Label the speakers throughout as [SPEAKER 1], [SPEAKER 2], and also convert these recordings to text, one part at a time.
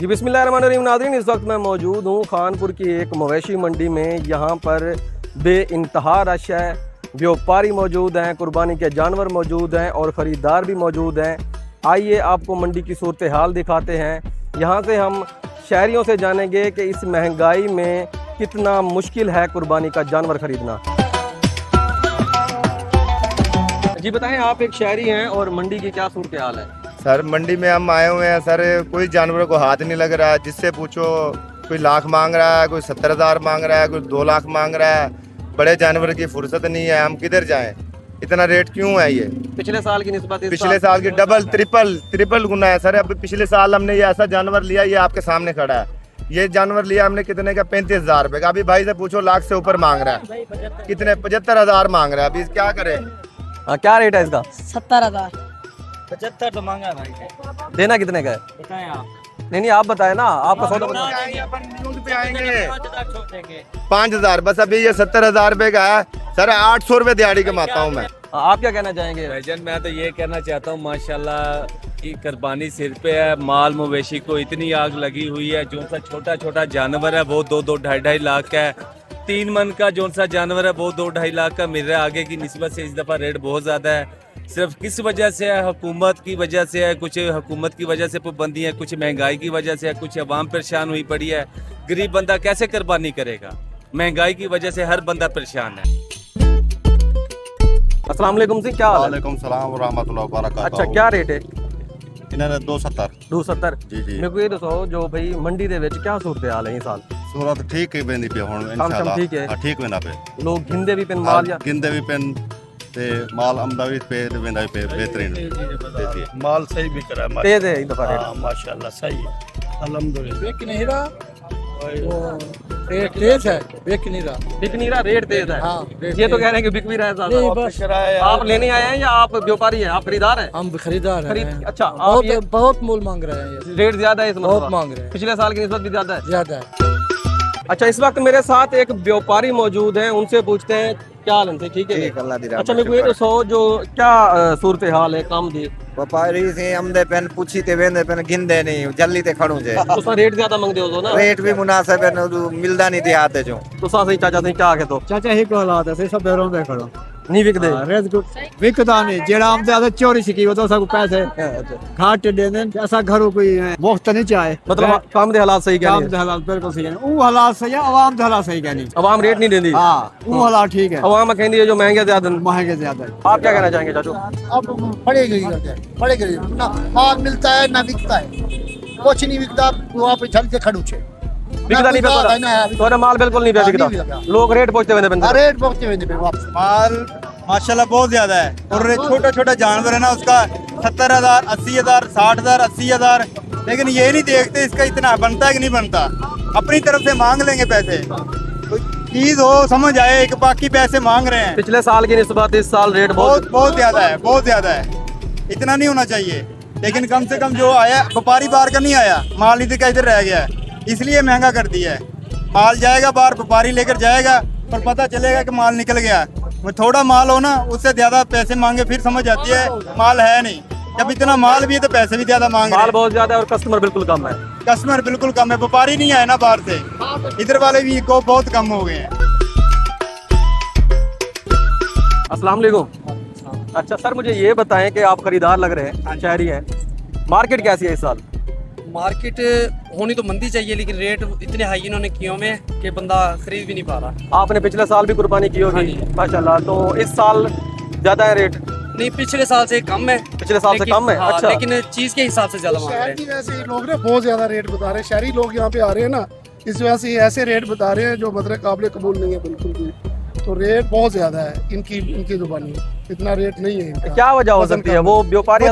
[SPEAKER 1] जी बिस्मिल्लाहिर्रहमानिर्रहीम नाज़रीन, इस वक्त मैं मौजूद हूँ खानपुर की एक मवेशी मंडी में। यहाँ पर बेइंतहा रश है, व्यापारी मौजूद हैं, कुर्बानी के जानवर मौजूद हैं और ख़रीदार भी मौजूद हैं। आइए आपको मंडी की सूरत हाल दिखाते हैं। यहाँ से हम शहरियों से जानेंगे कि इस महंगाई में कितना मुश्किल है कुर्बानी का जानवर ख़रीदना। जी बताएं, आप एक शहरी हैं और मंडी की क्या सूरत हाल है?
[SPEAKER 2] सर मंडी में हम आए हुए हैं सर, कोई जानवरों को हाथ नहीं लग रहा है। जिससे पूछो कोई लाख मांग रहा है, कोई 70,000 मांग रहा है, कोई 2 लाख मांग रहा है। बड़े जानवर की फुर्सत नहीं है, हम किधर जाएं? इतना रेट क्यों है ये?
[SPEAKER 1] पिछले साल की निस्बत
[SPEAKER 2] पिछले साल की डबल ट्रिपल गुना है सर। अब पिछले साल हमने ये ऐसा जानवर लिया, ये आपके सामने खड़ा है। ये जानवर लिया हमने कितने का? 35,000 रुपए का। अभी भाई से पूछो लाख से ऊपर मांग रहा है। कितने? 75,000 मांग रहा है। अभी क्या करे?
[SPEAKER 1] क्या रेट है इसका?
[SPEAKER 3] 70,000।
[SPEAKER 4] 75 तो मांगा है भाई।
[SPEAKER 1] देना कितने का है?
[SPEAKER 4] बताएं आप।
[SPEAKER 1] नहीं आप बताए ना, आपका सौदा बता।
[SPEAKER 2] अपन न्यूज़ पे आएंगे
[SPEAKER 4] 5,000 छोड़ देंगे।
[SPEAKER 2] 5,000 बस। अभी ये 70,000 रुपए का है सर। 800 रुपए दिहाड़ी कमाता हूँ मैं।
[SPEAKER 1] आप क्या कहना चाहेंगे?
[SPEAKER 5] भाईजान मैं तो ये कहना चाहता हूँ, माशाल्लाह की कुर्बानी सिर पे है। माल मवेशी को इतनी आग लगी हुई है। जो सा छोटा छोटा जानवर है वो 2-2, 2.5 लाख का है। 3 मन का जो सा जानवर है वो 2-2.5 लाख का मिल रहा है। आगे की निस्बत से इस दफ़ा रेट बहुत ज़्यादा है। सिर्फ किस वजह से है? हुकूमत की वजह से है। कुछ हुकूमत की वजह से पाबंदी है, कुछ महंगाई की वजह से है, कुछ अवाम परेशान हुई पड़ी है। गरीब बंदा कैसे कुर्बानी करेगा? महंगाई की वजह से हर बंदा परेशान है।
[SPEAKER 1] अस्सलाम वालेकुम जी, क्या हाल है?
[SPEAKER 6] वालेकुम सलाम व रहमतुल्लाहि व बरकातहू।
[SPEAKER 1] अच्छा, क्या रेट है?
[SPEAKER 6] इन्होंने 270
[SPEAKER 1] 270।
[SPEAKER 6] जी जी।
[SPEAKER 1] मेरे को ये दसो जो भाई मंडी दे विच क्या सूरत हाल है इस साल?
[SPEAKER 6] सूरत ठीक ही बंदी पे हुण
[SPEAKER 1] कम
[SPEAKER 6] इंशाल्लाह।
[SPEAKER 1] ठीक है।
[SPEAKER 6] हाँ ठीक वेंदा पे।
[SPEAKER 1] लोग घिंदे भी पेन माल या
[SPEAKER 6] गिंदे भी पेन ते माल आमदा भी पे ते वेंदा भी पे बेहतरीन देती है।
[SPEAKER 4] माल सही बिक रहा है
[SPEAKER 1] तेज है इस दफा रेट?
[SPEAKER 4] माशाल्लाह सही है अल्हम्दुलिल्लाह। बिक नहीं रहा, रेट तेज है। बिक नहीं रहा,
[SPEAKER 1] बिक नहीं रहा, रेट तेज है।
[SPEAKER 4] हाँ, रेट
[SPEAKER 1] ये तो
[SPEAKER 4] तेज।
[SPEAKER 1] कह रहे हैं कि बिक भी रहा है
[SPEAKER 4] नहीं
[SPEAKER 1] ज्यादा।
[SPEAKER 4] बस
[SPEAKER 1] आप लेने आए हैं या आप व्यापारी हैं? आप खरीदार हैं?
[SPEAKER 4] हम खरीदार
[SPEAKER 1] खरीद
[SPEAKER 4] हैं।
[SPEAKER 1] अच्छा, आप ये
[SPEAKER 4] बहुत मूल मांग रहे हैं ये।
[SPEAKER 1] रेट ज्यादा है इस
[SPEAKER 4] बहुत
[SPEAKER 1] मरतबा?
[SPEAKER 4] मांग रहे हैं,
[SPEAKER 1] पिछले साल की निस्बत भी ज्यादा है।
[SPEAKER 4] ज्यादा है।
[SPEAKER 1] अच्छा, इस वक्त मेरे साथ एक व्यापारी मौजूद हैं, उनसे पूछते हैं क्या हाल है। ठीक है। अच्छा, मेरे को ये दसो जो क्या सूरत हाल है काम दी?
[SPEAKER 7] व्यापारी से आमदे पेन पूछी ते वेंदे पेन गिनदे नहीं, जल्दी ते खड़ू जे।
[SPEAKER 1] तुसा रेट ज्यादा मंगदे हो ना?
[SPEAKER 7] रेट भी मुनासिब है, मिलदा नहीं देहात जो।
[SPEAKER 1] तुसा सही चाचा सही क्या के तो
[SPEAKER 8] चाचा ही को हालात है सब बेरों दे खड़ो
[SPEAKER 1] नहीं बिकदे।
[SPEAKER 8] रेज को विकदा नहीं जेड़ा आमदे आदे चोरी सिकी वो तो सब पैसे घाट दे देन। ऐसा घरों कोई मुफ्त नहीं चाहे।
[SPEAKER 1] मतलब काम दे हालात सही
[SPEAKER 8] काम
[SPEAKER 1] क्या
[SPEAKER 8] दे हालात बिल्कुल सही है। वो हालात सही है, आवाम दे हालात सही कहनी।
[SPEAKER 1] अवाम रेट नहीं देती।
[SPEAKER 8] हाँ वो हालात ठीक है,
[SPEAKER 1] अवाम कहती है जो महंगे ज्यादा।
[SPEAKER 8] महंगे ज्यादा है।
[SPEAKER 1] आप क्या कहना चाहेंगे चाचू?
[SPEAKER 9] अब पड़ेगी ना, माल मिलता है ना बिकता है, कुछ नहीं बिकता। वहाँ पे झल के खड़ू छे
[SPEAKER 1] बिकता नहीं पे तो माल बिल्कुल नहीं पे बिकता। लोग रेट पहुंचते हुए बंदे
[SPEAKER 9] रेट पहुंचते हुए पे वापस।
[SPEAKER 2] माल माशाल्लाह बहुत ज्यादा है। और छोटा छोटा जानवर है ना, उसका 70,000, 80,000, 60,000, 80,000। लेकिन ये नहीं देखते इसका इतना बनता है कि नहीं बनता। अपनी तरफ से मांग लेंगे पैसे, कोई चीज हो समझ आए कि बाकी पैसे मांग रहे हैं।
[SPEAKER 1] पिछले साल की निस्बत इस साल रेट
[SPEAKER 2] बहुत ज्यादा है, बहुत ज्यादा है। इतना नहीं होना चाहिए। लेकिन कम से कम जो आया व्यापारी बाहर का नहीं आया, माल नहीं तो इधर रह गया है, इसलिए महंगा कर दिया है। माल जाएगा बाहर, व्यापारी लेकर जाएगा और पता चलेगा कि माल निकल गया। वो थोड़ा माल हो ना, उससे ज्यादा पैसे मांगे, फिर समझ आती है माल है नहीं। जब इतना माल भी है तो पैसे भी ज्यादा मांग रहे
[SPEAKER 1] माल
[SPEAKER 2] हैं।
[SPEAKER 1] बहुत ज्यादा है और कस्टमर बिल्कुल कम है।
[SPEAKER 2] कस्टमर बिल्कुल कम है, व्यापारी नहीं आए ना बाहर से, इधर वाले भी को बहुत कम हो गए हैं।
[SPEAKER 1] अस्सलाम वालेकुम। अच्छा सर, मुझे ये बताएं कि आप खरीदार लग रहे हैं, शहरी हैं, मार्केट कैसी है इस साल?
[SPEAKER 10] मार्केट होनी तो मंदी चाहिए, लेकिन रेट इतने हाई इन्होंने किए में कि बंदा खरीद भी नहीं पा रहा।
[SPEAKER 1] आपने पिछले साल भी कुर्बानी की होगी माशाल्लाह, तो इस साल ज्यादा है रेट?
[SPEAKER 10] नहीं, पिछले साल से कम है।
[SPEAKER 1] पिछले साल से कम है?
[SPEAKER 10] हाँ,
[SPEAKER 1] अच्छा,
[SPEAKER 10] लेकिन चीज के हिसाब से ज्यादा मांग रहे
[SPEAKER 9] शहर
[SPEAKER 10] हैं।
[SPEAKER 9] की वजह से लोग ना बहुत ज्यादा रेट बता रहे हैं। शहरी लोग यहाँ पे आ रहे हैं ना, इस वजह से ऐसे रेट बता रहे हैं जो मतलब काबिल कबूल नहीं है बिल्कुल भी। तो रेट बहुत ज्यादा है इनकी जुबानी, इतना रेट नहीं है इनका।
[SPEAKER 1] क्या वजह हो सकती है? वो व्यापारी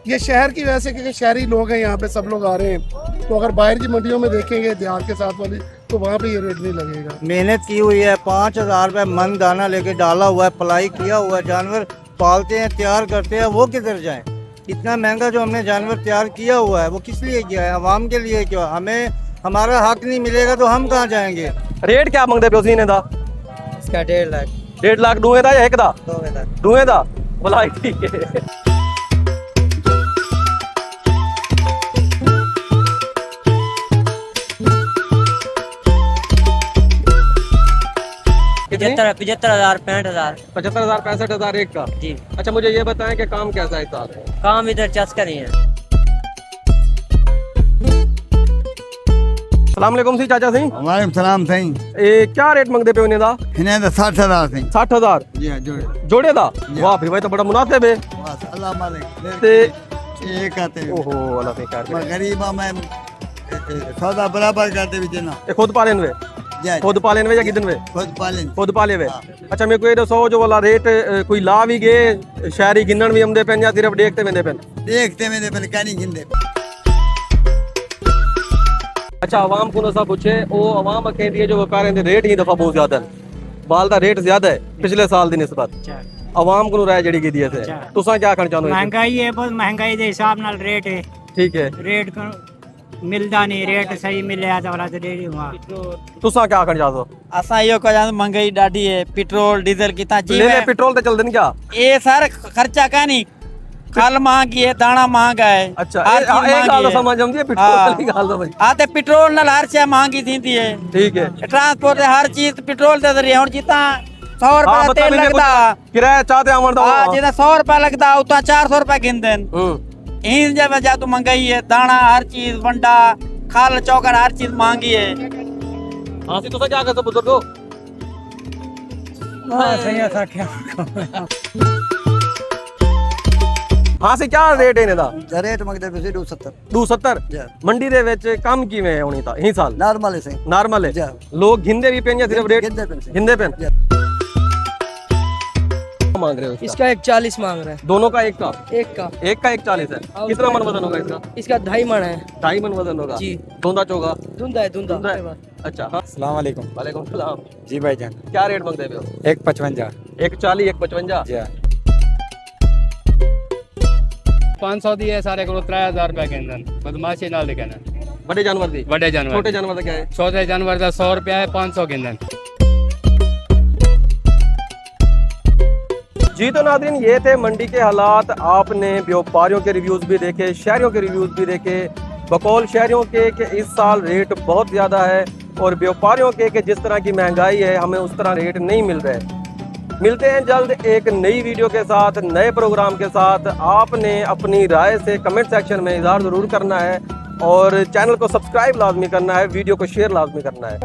[SPEAKER 9] ये शहर की वजह से, क्योंकि शहरी लोग हैं यहाँ पे, सब लोग आ रहे हैं। तो अगर बाहर की मंडियों में देखेंगे देहात के साथ वाली, तो वहाँ पे ये रेट नहीं लगेगा।
[SPEAKER 8] मेहनत की हुई है, 5,000 रुपए मन दाना लेके डाला हुआ है, पलाई किया हुआ है, जानवर पालते हैं, तैयार करते हैं, वो किधर जाए? इतना महंगा जो हमने जानवर तैयार किया हुआ है वो किस लिए किया है? आवाम के लिए क्यों? हमें हमारा हक नहीं मिलेगा तो हम कहाँ जाएंगे?
[SPEAKER 1] रेट क्या मंगते पे उसी ने था?
[SPEAKER 3] इसका 1.5 लाख।
[SPEAKER 1] 1.5 लाख डूए था या एक था? डूए था। बोला ठीक है। कितनी
[SPEAKER 3] 75,000 65,000
[SPEAKER 1] 75,000 65,000 एक का।
[SPEAKER 3] जी।
[SPEAKER 1] अच्छा मुझे ये बताएं कि काम कैसा है इस साल?
[SPEAKER 3] काम इधर चस्कर ही है।
[SPEAKER 1] सलाम अलैकुम सी चाचा सी,
[SPEAKER 2] वालेकुम सलाम सही
[SPEAKER 1] क्या रेट मंगते पे इन्हें दा?
[SPEAKER 2] इन्हें तो 60,000 सही
[SPEAKER 1] 60,000
[SPEAKER 2] जी हाँ जोड़े
[SPEAKER 1] जोड़े दा? वाह फिर भाई तो बड़ा मुनासिब है।
[SPEAKER 2] बस अल्लाह मालिक
[SPEAKER 1] ते
[SPEAKER 2] एक आते
[SPEAKER 1] ओहो अल्लाह से ख्याल करे।
[SPEAKER 2] गरीब मैं सौदा बराबर करते भी देना
[SPEAKER 1] ये खुद पाले हुए, खुद पाले हुए या किदन हुए?
[SPEAKER 2] खुद पालन
[SPEAKER 1] खुद पाले हुए। अच्छा मेरे को ये दसो जो वाला रेट कोई ला भी गए शहरी गिनन भी आमदे पेन या सिर्फ देखते वेंदे पेन?
[SPEAKER 2] देखते मेरे पर कहनी गिनते।
[SPEAKER 1] अच्छा आवाम को नसा पूछे ओ आवाम कहती है जो व्यापार दे रेट ही दफा बहुत ज्यादा है, माल दा रेट ज्यादा है पिछले साल दी निस्बत। आवाम को राय जड़ी की दी है तुसा क्या कहना चाहते हो?
[SPEAKER 3] महंगाई है, बहुत महंगाई दे हिसाब नाल रेट है।
[SPEAKER 1] ठीक है
[SPEAKER 3] रेट को मिलदा नहीं, रेट सही मिले तो वाला तो दे दूंगा।
[SPEAKER 1] तुसा क्या कहना चाहते हो?
[SPEAKER 10] असा यो कह जान महंगाई डाडी है, पेट्रोल डीजल कितना
[SPEAKER 1] ले ले पेट्रोल ते चल देन क्या?
[SPEAKER 10] ये सर खर्चा का नहीं, खल महंगी है, दाना महंगा है।
[SPEAKER 1] अच्छा
[SPEAKER 10] हर चीज
[SPEAKER 1] एक
[SPEAKER 10] महंगी
[SPEAKER 1] गाल
[SPEAKER 10] है।
[SPEAKER 1] समझ आंदी है पेट्रोल की गाल समझ।
[SPEAKER 10] आते पेट्रोल नाल हर चीज महंगी थींदी है।
[SPEAKER 1] ठीक है
[SPEAKER 10] ट्रांसपोर्ट हर चीज पेट्रोल दे रही है। हुन जिता 100 रुपया तेल लगदा,
[SPEAKER 1] किराया चाहते आवन दा
[SPEAKER 10] हां जिता 100 रुपया लगदा उता 400 रुपया गिन देन। इन जब जा तो महंगाई है, दाना हर चीज वंडा खाल चौकर हर चीज महंगी है।
[SPEAKER 1] हां सी तुसा क्या कहते हो बुजुर्गो?
[SPEAKER 3] सही है क्या?
[SPEAKER 1] हां सी क्या रेट है इन्हें दा?
[SPEAKER 8] रेट मंगते पे 270
[SPEAKER 1] 270 मंडी दे विच कम किवें है हुणी ता ही साल?
[SPEAKER 8] नॉर्मल है सही
[SPEAKER 1] नॉर्मल है लोग घिंदे भी पेन या सिर्फ रेट घिंदे पेन मांग रहे हो?
[SPEAKER 3] इसका 140 मांग रहा है।
[SPEAKER 1] दोनों का एक का?
[SPEAKER 3] एक का
[SPEAKER 1] 140 है। कितना मन वजन होगा इसका?
[SPEAKER 3] इसका 2.5 मन है।
[SPEAKER 1] 2.5 मन वजन होगा
[SPEAKER 3] जी।
[SPEAKER 1] धुंधा चोगा?
[SPEAKER 3] धुंधा है, धुंधा है।
[SPEAKER 1] अच्छा हाँ
[SPEAKER 4] अस्सलाम वालेकुम।
[SPEAKER 1] वालेकुम सलाम।
[SPEAKER 4] जी भाईजान।
[SPEAKER 1] क्या रेट मंगते हो?
[SPEAKER 4] 155
[SPEAKER 1] 140 155
[SPEAKER 4] जी।
[SPEAKER 5] 500 दी है सारे को 3000 रुपए के अंदर बदमाशी नाल कहना।
[SPEAKER 1] बड़े जानवर दी?
[SPEAKER 5] बड़े जानवर,
[SPEAKER 1] छोटे जानवर का क्या है?
[SPEAKER 5] छोटे जानवर का 100 रुपया है 500 के अंदर।
[SPEAKER 1] जी तो नाज़रीन ये थे मंडी के हालात। आपने व्यापारियों के रिव्यूज़ भी देखे, शहरियों के रिव्यूज़ भी देखे। बकौल शहरियों के कि इस साल रेट बहुत ज़्यादा है और व्यापारियों के कि जिस तरह की महंगाई है हमें उस तरह रेट नहीं मिल रहे। मिलते हैं जल्द एक नई वीडियो के साथ, नए प्रोग्राम के साथ। आपने अपनी राय से कमेंट सेक्शन में इज़हार ज़रूर करना है और चैनल को सब्सक्राइब लाजमी करना है, वीडियो को शेयर लाजमी करना है।